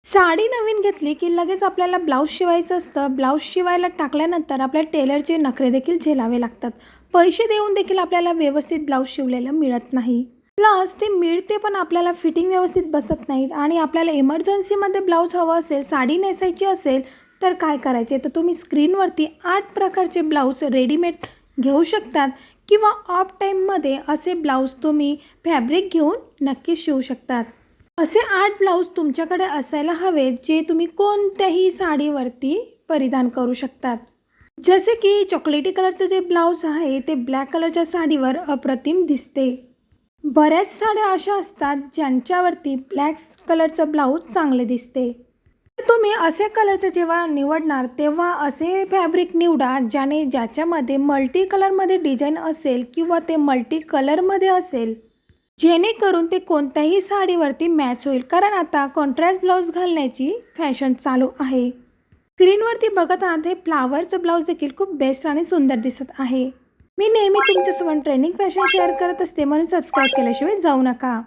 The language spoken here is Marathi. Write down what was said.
साडी नवीन घेतली की लगेच आपल्याला ब्लाऊज शिवायचं असतं. ब्लाऊज शिवायला टाकल्यानंतर आपल्याला टेलरचे नखरे देखील झेलावे लागतात. पैसे देऊन देखील आपल्याला व्यवस्थित ब्लाऊज शिवलेलं मिळत नाही. प्लस ते मिळते पण आपल्याला फिटिंग व्यवस्थित बसत नाहीत आणि आपल्याला इमर्जन्सीमध्ये ब्लाऊज हवं असेल, साडी नेसायची असेल तर काय करायचे? तर तुम्ही स्क्रीनवरती 8 प्रकारचे ब्लाऊज रेडीमेड घेऊ शकतात किंवा ऑफ टाईममध्ये असे ब्लाऊज तुम्ही फॅब्रिक घेऊन नक्की शिवू शकतात. असे 8 ब्लाऊज तुमच्याकडे असायला हवेत जे तुम्ही कोणत्याही साडीवरती परिधान करू शकतात. जसे की चॉकलेटी कलरचं जे ब्लाऊज आहे ते ब्लॅक कलरच्या साडीवर अप्रतिम दिसते. बऱ्याच साड्या अशा असतात ज्यांच्यावरती ब्लॅक कलरचं ब्लाऊज चांगले दिसते. तुम्ही असे कलरचं जेव्हा निवडणार तेव्हा असे फॅब्रिक निवडा ज्याच्यामध्ये मल्टी कलरमध्ये डिझाईन असेल किंवा ते मल्टी कलरमध्ये असेल, जेणेकरून ते कोणत्याही साडीवरती मॅच होईल. कारण आता कॉन्ट्रास्ट ब्लाऊज घालण्याची फॅशन चालू आहे. स्क्रीनवरती बघत आहात हे फ्लावरचं ब्लाऊज देखील खूप बेस्ट आणि सुंदर दिसत आहे. मी नेहमी तुमच्यासोबत ट्रेनिंग फॅशन शेअर करत असते, म्हणून सबस्क्राईब केल्याशिवाय जाऊ नका.